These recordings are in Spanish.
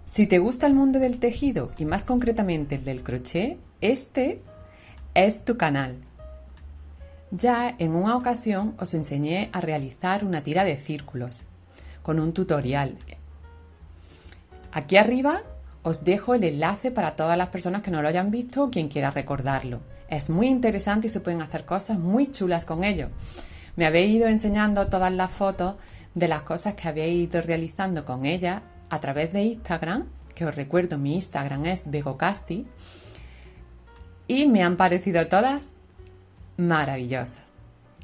Si te gusta el mundo del tejido y más concretamente el del crochet, este es tu canal. Ya en una ocasión os enseñé a realizar una tira de círculos con un tutorial. Aquí arriba os dejo el enlace para todas las personas que no lo hayan visto o quien quiera recordarlo. Es muy interesante y se pueden hacer cosas muy chulas con ello. Me habéis ido enseñando todas las fotos de las cosas que habéis ido realizando con ella a través de Instagram, que os recuerdo, mi Instagram es Begocasti, y me han parecido todas maravillosas.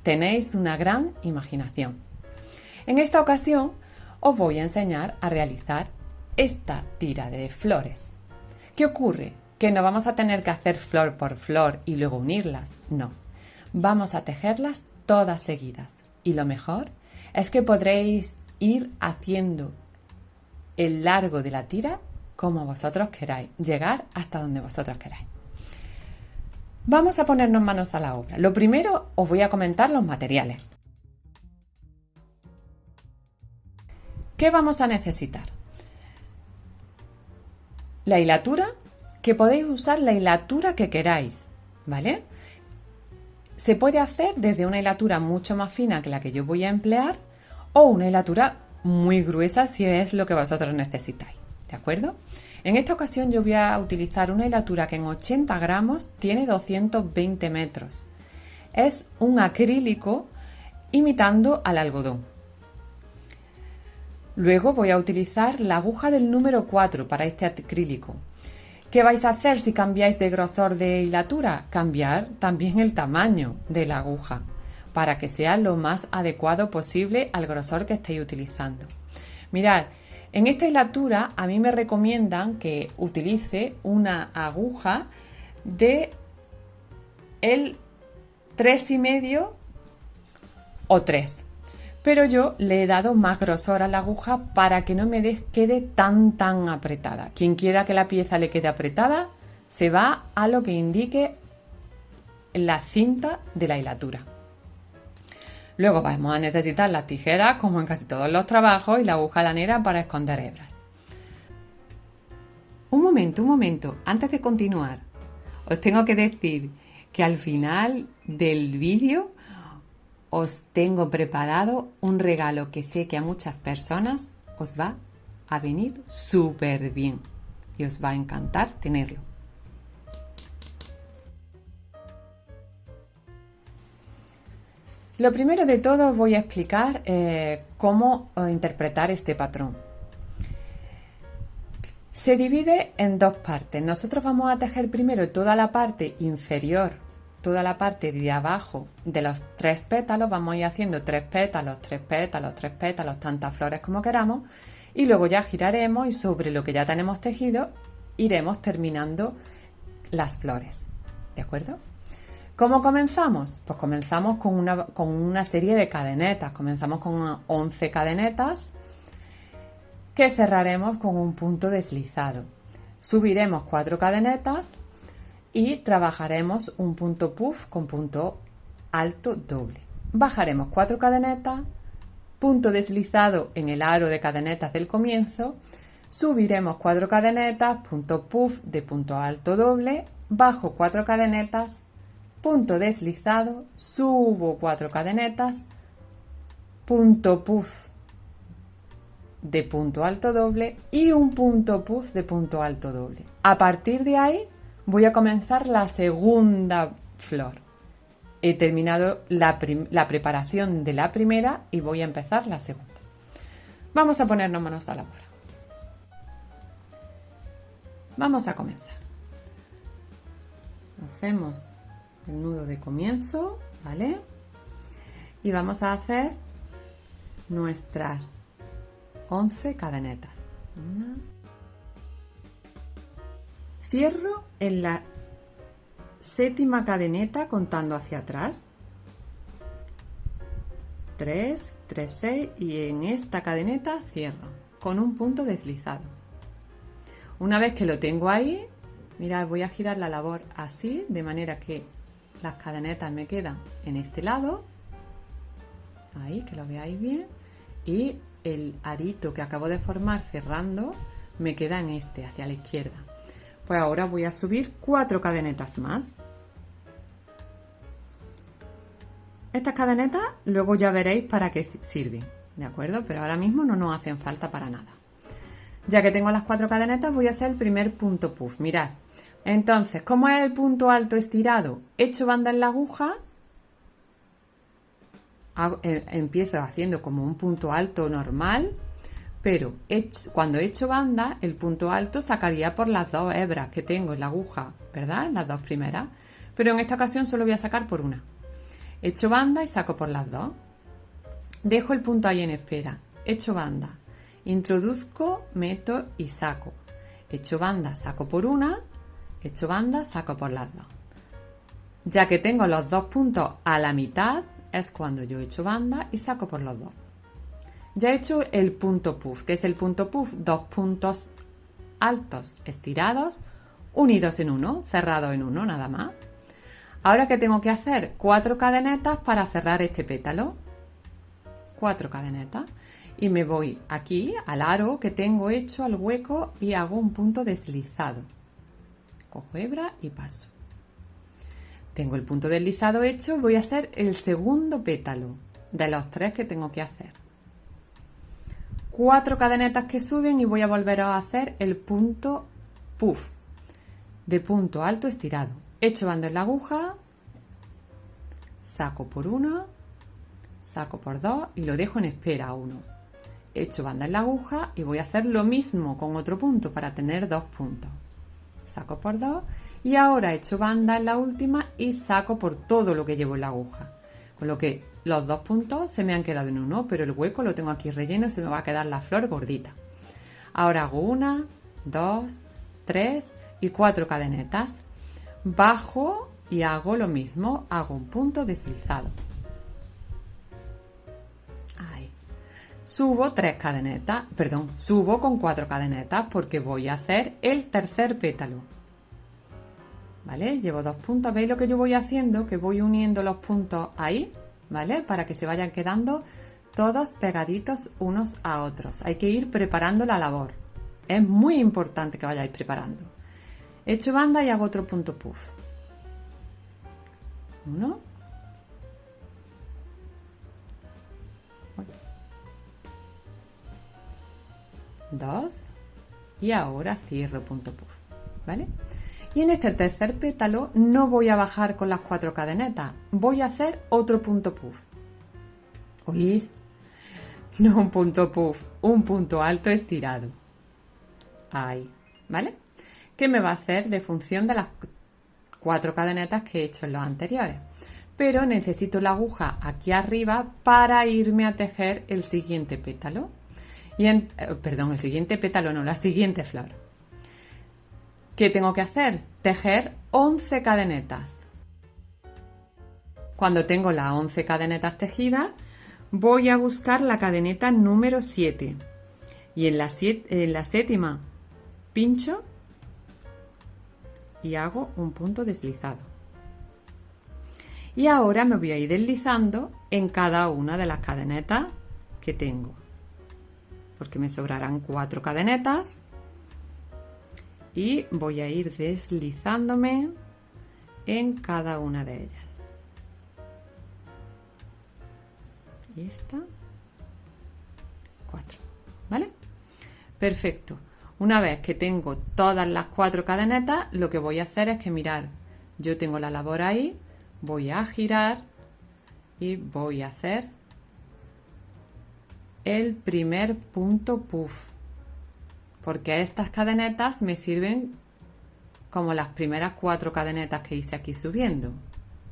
Tenéis una gran imaginación. En esta ocasión os voy a enseñar a realizar esta tira de flores. ¿Qué ocurre? Que no vamos a tener que hacer flor por flor y luego unirlas, no. Vamos a tejerlas todas seguidas y lo mejor es que podréis ir haciendo el largo de la tira como vosotros queráis, llegar hasta donde vosotros queráis. Vamos a ponernos manos a la obra. Lo primero os voy a comentar los materiales. ¿Qué vamos a necesitar? La hilatura, que podéis usar la hilatura que queráis, ¿vale? Se puede hacer desde una hilatura mucho más fina que la que yo voy a emplear o una hilatura muy gruesa si es lo que vosotros necesitáis, ¿de acuerdo? En esta ocasión yo voy a utilizar una hilatura que en 80 gramos tiene 220 metros. Es un acrílico imitando al algodón. Luego voy a utilizar la aguja del número 4 para este acrílico. ¿Qué vais a hacer si cambiáis de grosor de hilatura? Cambiar también el tamaño de la aguja para que sea lo más adecuado posible al grosor que estéis utilizando. Mirad, en esta hilatura a mí me recomiendan que utilice una aguja de el 3,5 o 3. Pero yo le he dado más grosor a la aguja para que no me quede tan apretada. Quien quiera que la pieza le quede apretada, se va a lo que indique la cinta de la hilatura. Luego vamos a necesitar las tijeras, como en casi todos los trabajos, y la aguja lanera para esconder hebras. Un momento, antes de continuar, os tengo que decir que al final del vídeo os tengo preparado un regalo que sé que a muchas personas os va a venir súper bien y os va a encantar tenerlo. Lo primero de todo os voy a explicar cómo interpretar este patrón. Se divide en dos partes. Nosotros vamos a tejer primero toda la parte inferior, toda la parte de abajo de los 3 pétalos. Vamos a ir haciendo 3 pétalos, 3 pétalos, 3 pétalos, tantas flores como queramos, y luego ya giraremos y sobre lo que ya tenemos tejido iremos terminando las flores, ¿de acuerdo? ¿Cómo comenzamos? Pues comenzamos con una serie de cadenetas. Comenzamos con 11 cadenetas que cerraremos con un punto deslizado. Subiremos 4 cadenetas y trabajaremos un punto puff con punto alto doble. Bajaremos 4 cadenetas, punto deslizado en el aro de cadenetas del comienzo, subiremos 4 cadenetas, punto puff de punto alto doble, bajo 4 cadenetas, punto deslizado, subo 4 cadenetas, punto puff de punto alto doble y un punto puff de punto alto doble. A partir de ahí voy a comenzar la segunda flor. He terminado la preparación de la primera y voy a empezar la segunda. Vamos a ponernos manos a la obra. Vamos a comenzar. Hacemos el nudo de comienzo, ¿vale? Y vamos a hacer nuestras 11 cadenetas. Una. Cierro en la 7ª cadeneta contando hacia atrás. 3, 3, 6 y en esta cadeneta cierro con un punto deslizado. Una vez que lo tengo ahí, mirad, voy a girar la labor así, de manera que las cadenetas me quedan en este lado ahí, que lo veáis bien, y el arito que acabo de formar cerrando me queda en este, hacia la izquierda. Pues ahora voy a subir 4 cadenetas más. Estas cadenetas luego ya veréis para qué sirven, ¿de acuerdo? Pero ahora mismo no nos hacen falta para nada. Ya que tengo las 4 cadenetas, voy a hacer el primer punto puff. Mirad, entonces, ¿cómo es el punto alto estirado? Echo banda en la aguja, empiezo haciendo como un punto alto normal, pero cuando echo banda, el punto alto sacaría por las 2 hebras que tengo en la aguja, ¿verdad? Las 2 primeras. Pero en esta ocasión solo voy a sacar por una. Echo banda y saco por las 2. Dejo el punto ahí en espera. Echo banda. Introduzco, meto y saco. Echo banda, saco por una. Echo banda, saco por las 2. Ya que tengo los 2 puntos a la mitad, es cuando yo echo banda y saco por los 2. Ya he hecho el punto puff. ¿Qué es el punto puff? 2 puntos altos estirados, unidos en uno, cerrados en uno, nada más. Ahora, ¿qué tengo que hacer? 4 cadenetas para cerrar este pétalo. 4 cadenetas. Y me voy aquí al aro que tengo hecho, al hueco, y hago un punto deslizado. Cojo hebra y paso. Tengo el punto deslizado hecho, voy a hacer el segundo pétalo de los 3 que tengo que hacer. 4 cadenetas que suben y voy a volver a hacer el punto puff de punto alto estirado. Echo banda en la aguja, saco por 1, saco por 2 y lo dejo en espera a 1. Echo banda en la aguja y voy a hacer lo mismo con otro punto para tener 2 puntos. Saco por 2 y ahora echo banda en la última y saco por todo lo que llevo en la aguja. Con lo que los 2 puntos se me han quedado en 1, pero el hueco lo tengo aquí relleno y se me va a quedar la flor gordita. Ahora hago 1, 2, 3 y 4 cadenetas. Bajo y hago lo mismo, hago un punto deslizado. Ahí. Subo 3 cadenetas, subo con 4 cadenetas porque voy a hacer el tercer pétalo. ¿Vale? Llevo 2 puntos, ¿veis lo que yo voy haciendo? Que voy uniendo los puntos ahí, ¿vale? Para que se vayan quedando todos pegaditos unos a otros. Hay que ir preparando la labor. Es muy importante que vayáis preparando. Echo banda y hago otro punto puff. 1. 2. Y ahora cierro punto puff. ¿Vale? Y en este tercer pétalo no voy a bajar con las 4 cadenetas. Voy a hacer otro punto puff. Oír. No un punto puff, un punto alto estirado. Ahí. ¿Vale? Que me va a hacer de función de las 4 cadenetas que he hecho en los anteriores. Pero necesito la aguja aquí arriba para irme a tejer el siguiente pétalo. El siguiente pétalo no, la siguiente flor. ¿Qué tengo que hacer? Tejer 11 cadenetas. Cuando tengo las 11 cadenetas tejidas, voy a buscar la cadeneta número 7. Y en la séptima pincho y hago un punto deslizado. Y ahora me voy a ir deslizando en cada una de las cadenetas que tengo, porque me sobrarán 4 cadenetas y voy a ir deslizándome en cada una de ellas. Y esta, 4, ¿vale? Perfecto. Una vez que tengo todas las 4 cadenetas, lo que voy a hacer es que mirar, yo tengo la labor ahí, voy a girar y voy a hacer el primer punto puff, porque estas cadenetas me sirven como las primeras 4 cadenetas que hice aquí subiendo.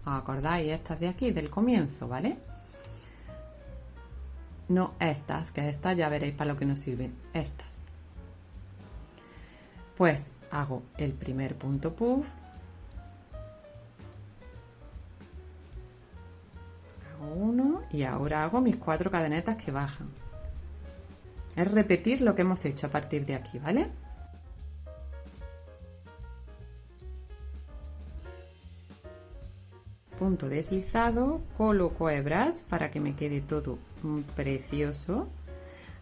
¿Os acordáis? Estas de aquí, del comienzo, ¿vale? No estas, que estas ya veréis para lo que nos sirven, estas. Pues hago el primer punto puff, hago 1 y ahora hago mis 4 cadenetas que bajan. Es repetir lo que hemos hecho a partir de aquí, ¿vale? punto deslizado, coloco hebras para que me quede todo precioso.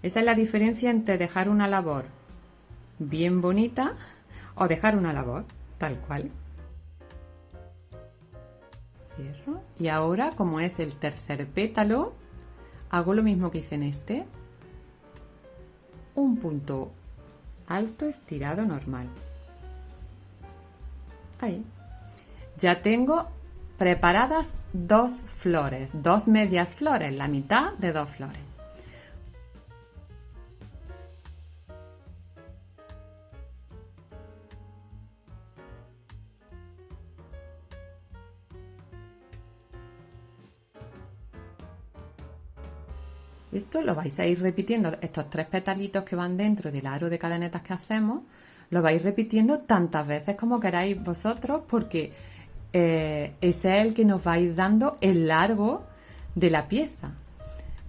Esa es la diferencia entre dejar una labor bien bonita o dejar una labor tal cual. Cierro. Y ahora, como es el tercer pétalo, hago lo mismo que hice en este. Un punto alto estirado normal. Ahí. Ya tengo preparadas dos flores, dos medias flores, la mitad de dos flores. Esto lo vais a ir repitiendo, estos tres petalitos que van dentro del aro de cadenetas que hacemos, lo vais repitiendo tantas veces como queráis vosotros, porque ese es el que nos va a ir dando el largo de la pieza.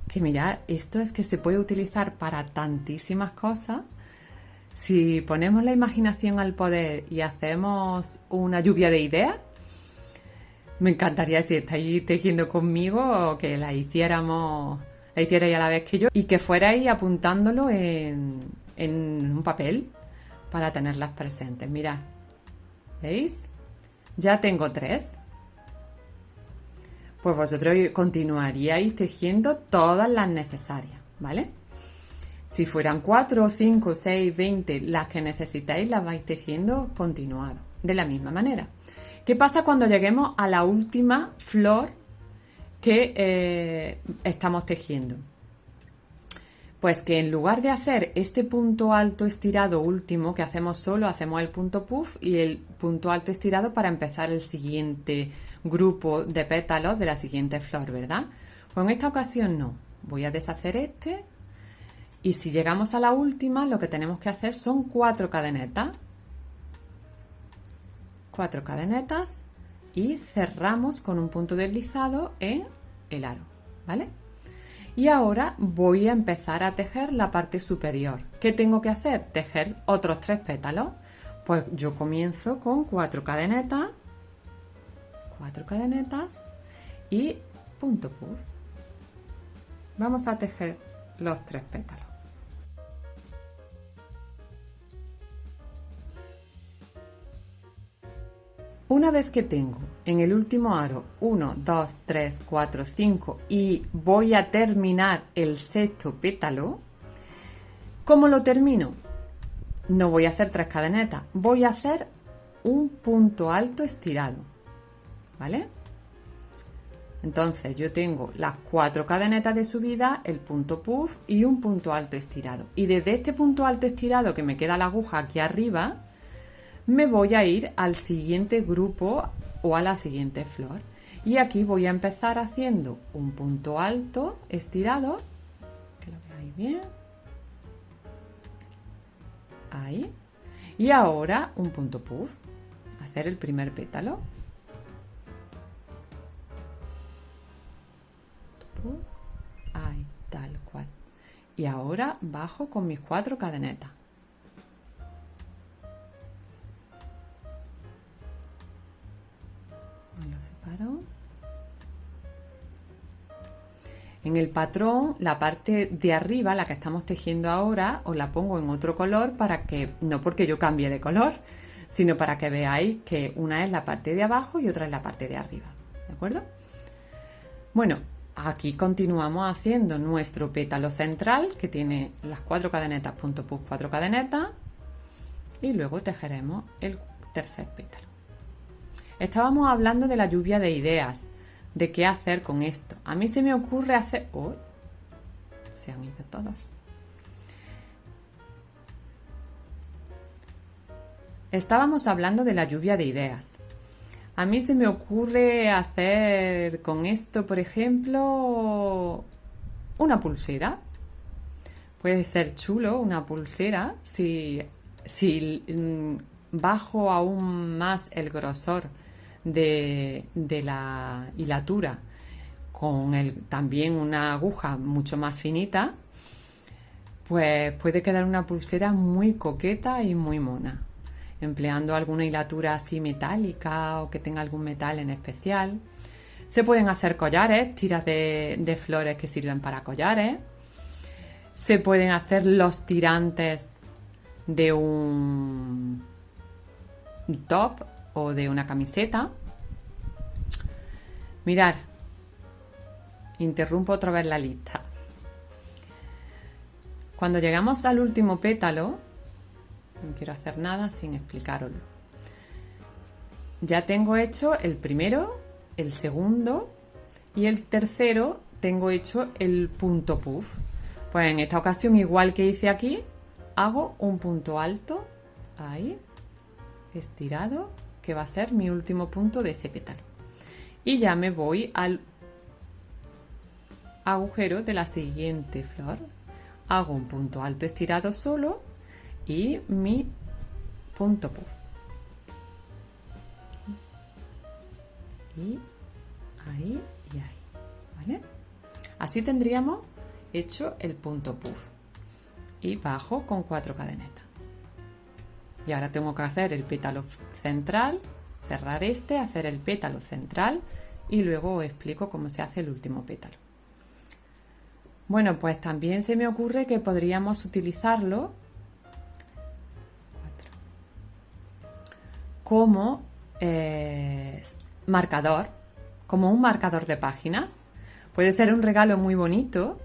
Que mirad, esto es que se puede utilizar para tantísimas cosas. Si ponemos la imaginación al poder y hacemos una lluvia de ideas, me encantaría, si estáis tejiendo conmigo, que la hicierais a la vez que yo y que fuerais apuntándolo en un papel para tenerlas presentes. Mirad, ¿veis? Ya tengo 3. Pues vosotros continuaríais tejiendo todas las necesarias, ¿vale? Si fueran 4, 5, 6, 20 las que necesitáis, las vais tejiendo continuado, de la misma manera. ¿Qué pasa cuando lleguemos a la última flor que estamos tejiendo? Pues que en lugar de hacer este punto alto estirado último que hacemos solo, hacemos el punto puff y el punto alto estirado para empezar el siguiente grupo de pétalos de la siguiente flor, ¿verdad? Pues en esta ocasión no. Voy a deshacer este y si llegamos a la última, lo que tenemos que hacer son 4 cadenetas. 4 cadenetas y cerramos con un punto deslizado en el aro, ¿vale? Y ahora voy a empezar a tejer la parte superior. ¿Qué tengo que hacer? Tejer otros 3 pétalos. Pues yo comienzo con 4 cadenetas y punto puff. Vamos a tejer los 3 pétalos. Una vez que tengo en el último aro 1, 2, 3, 4, 5 y voy a terminar el sexto pétalo, ¿cómo lo termino? No voy a hacer 3 cadenetas, voy a hacer un punto alto estirado, ¿vale? Entonces yo tengo las 4 cadenetas de subida, el punto puff y un punto alto estirado. Y desde este punto alto estirado que me queda la aguja aquí arriba, me voy a ir al siguiente grupo o a la siguiente flor. Y aquí voy a empezar haciendo un punto alto estirado, que lo veáis bien. Ahí. Y ahora un punto puff. Hacer el primer pétalo. Ahí, tal cual. Y ahora bajo con mis 4 cadenetas. En el patrón, la parte de arriba, la que estamos tejiendo ahora, os la pongo en otro color para que, no porque yo cambie de color, sino para que veáis que una es la parte de abajo y otra es la parte de arriba, ¿de acuerdo? Bueno, aquí continuamos haciendo nuestro pétalo central, que tiene las 4 cadenetas, punto puff, 4 cadenetas, y luego tejeremos el tercer pétalo. Estábamos hablando de la lluvia de ideas, de qué hacer con esto. A mí se me ocurre hacer... ¡Oh! Se han ido todos. Estábamos hablando de la lluvia de ideas. A mí se me ocurre hacer con esto, por ejemplo, una pulsera. Puede ser chulo una pulsera si bajo aún más el grosor de la hilatura con también una aguja mucho más finita, pues puede quedar una pulsera muy coqueta y muy mona, empleando alguna hilatura así metálica o que tenga algún metal en especial. Se pueden hacer collares, tiras de flores que sirven para collares. Se pueden hacer los tirantes de un top o de una camiseta. Mirad, interrumpo otra vez la lista. Cuando llegamos al último pétalo, no quiero hacer nada sin explicároslo. Ya tengo hecho el primero, el segundo y el tercero tengo hecho el punto puff. Pues en esta ocasión, igual que hice aquí, hago un punto alto, ahí, estirado, que va a ser mi último punto de ese pétalo. Y ya me voy al agujero de la siguiente flor. Hago un punto alto estirado solo y mi punto puff. Y ahí y ahí, ¿vale? Así tendríamos hecho el punto puff. Y bajo con 4 cadenetas. Y ahora tengo que hacer el pétalo central, cerrar este, hacer el pétalo central y luego os explico cómo se hace el último pétalo. Bueno, pues también se me ocurre que podríamos utilizarlo como marcador, como un marcador de páginas. Puede ser un regalo muy bonito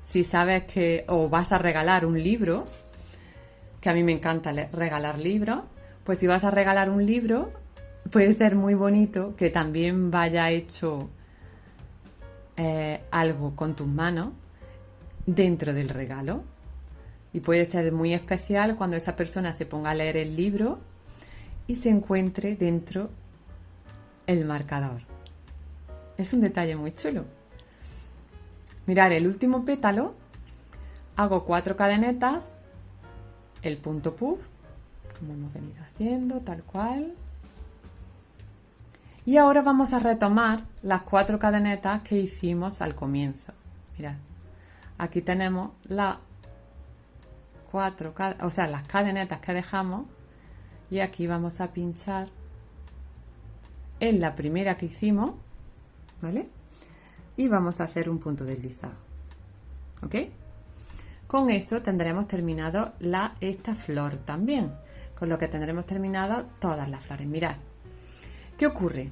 si sabes que o vas a regalar un libro, que a mí me encanta regalar libros, pues si vas a regalar un libro, puede ser muy bonito que también vaya hecho algo con tus manos dentro del regalo. Y puede ser muy especial cuando esa persona se ponga a leer el libro y se encuentre dentro el marcador. Es un detalle muy chulo. Mirad, el último pétalo, hago 4 cadenetas, el punto puff, como hemos venido haciendo, tal cual. Y ahora vamos a retomar las 4 cadenetas que hicimos al comienzo. Mirad, aquí tenemos las cadenetas que dejamos y aquí vamos a pinchar en la primera que hicimos, ¿vale? Y vamos a hacer un punto deslizado, ¿ok? Con eso tendremos terminado esta flor también, con lo que tendremos terminado todas las flores. Mirad, ¿qué ocurre?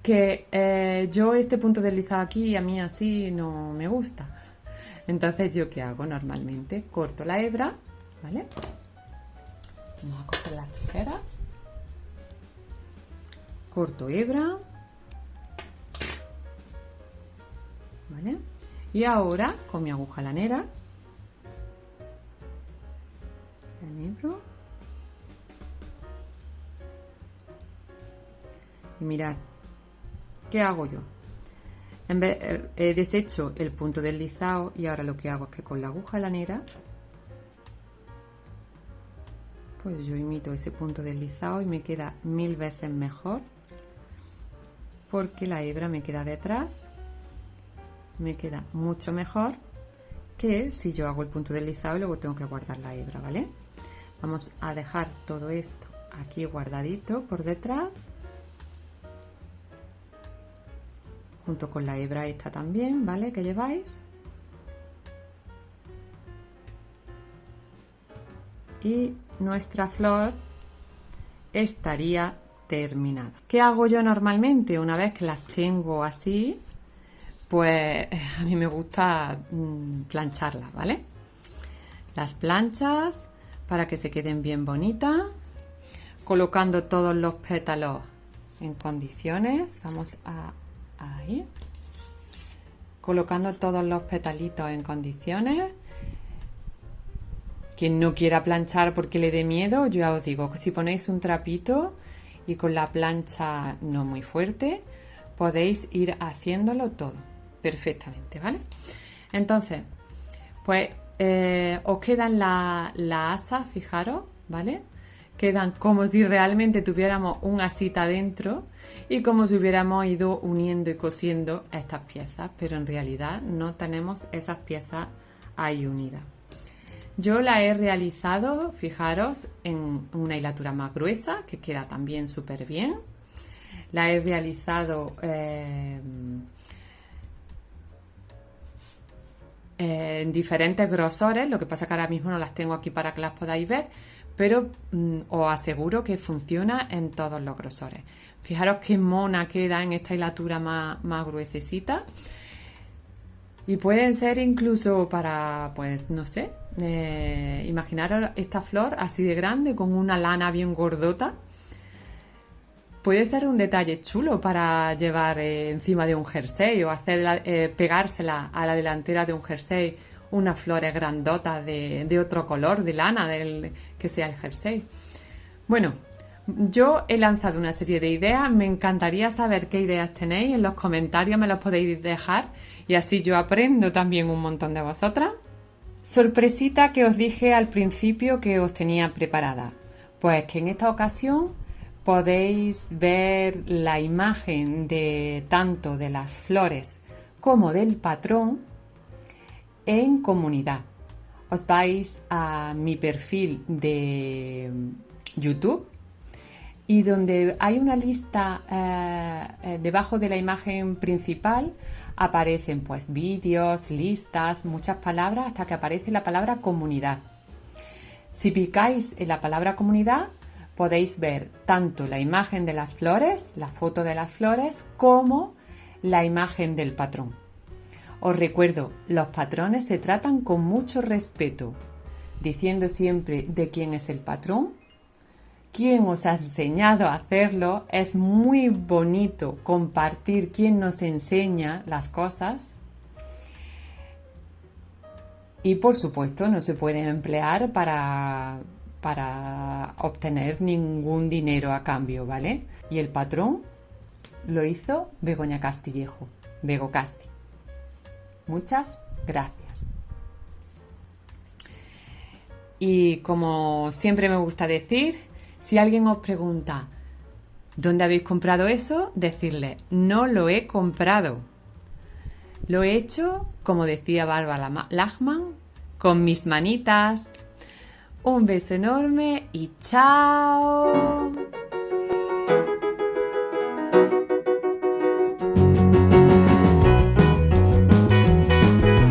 Que yo este punto deslizado aquí a mí así no me gusta. Entonces, ¿yo qué hago normalmente? Corto la hebra, ¿vale? Vamos a coger la tijera. Corto hebra. ¿Vale? Y ahora, con mi aguja lanera, enhebro. Y mirad, ¿qué hago yo? He deshecho el punto deslizado y ahora lo que hago es que con la aguja lanera pues yo imito ese punto deslizado y me queda 1000 veces mejor porque la hebra me queda detrás, me queda mucho mejor que si yo hago el punto deslizado y luego tengo que guardar la hebra, ¿vale? Vamos a dejar todo esto aquí guardadito por detrás, junto con la hebra esta también, ¿vale? Que lleváis. Y nuestra flor estaría terminada. ¿Qué hago yo normalmente? Una vez que las tengo así, pues a mí me gusta plancharlas, ¿vale? Las planchas para que se queden bien bonitas, colocando todos los pétalos en condiciones. Vamos a ahí, colocando todos los petalitos en condiciones. Quien no quiera planchar porque le dé miedo, yo ya os digo que si ponéis un trapito y con la plancha no muy fuerte, podéis ir haciéndolo todo perfectamente, ¿vale? Entonces, pues os quedan la asa, fijaros, ¿vale? Quedan como si realmente tuviéramos un asita dentro y como si hubiéramos ido uniendo y cosiendo estas piezas, pero en realidad no tenemos esas piezas ahí unidas. Yo la he realizado, fijaros, en una hilatura más gruesa, que queda también súper bien. La he realizado en diferentes grosores, lo que pasa que ahora mismo no las tengo aquí para que las podáis ver, pero os aseguro que funciona en todos los grosores. Fijaros qué mona queda en esta hilatura más gruesecita. Y pueden ser incluso para, pues no sé, imaginaros esta flor así de grande con una lana bien gordota. Puede ser un detalle chulo para llevar encima de un jersey o hacer pegársela a la delantera de un jersey unas flores grandotas de otro color, de lana, que sea el jersey. Bueno, yo he lanzado una serie de ideas, me encantaría saber qué ideas tenéis, en los comentarios me las podéis dejar y así yo aprendo también un montón de vosotras. Sorpresita que os dije al principio que os tenía preparada, pues que en esta ocasión podéis ver la imagen de tanto de las flores como del patrón en comunidad. Os vais a mi perfil de YouTube y donde hay una lista debajo de la imagen principal aparecen pues vídeos, listas, muchas palabras hasta que aparece la palabra comunidad. Si picáis en la palabra comunidad podéis ver tanto la imagen de las flores, la foto de las flores, como la imagen del patrón. Os recuerdo, los patrones se tratan con mucho respeto, diciendo siempre de quién es el patrón, quién os ha enseñado a hacerlo. Es muy bonito compartir quién nos enseña las cosas. Y por supuesto no se puede emplear para obtener ningún dinero a cambio, ¿vale? Y el patrón lo hizo Begoña Castillejo, Bego Casti. Muchas gracias. Y como siempre me gusta decir, si alguien os pregunta ¿dónde habéis comprado eso? Decirle, no lo he comprado. Lo he hecho, como decía Bárbara Lachmann, con mis manitas. Un beso enorme y chao.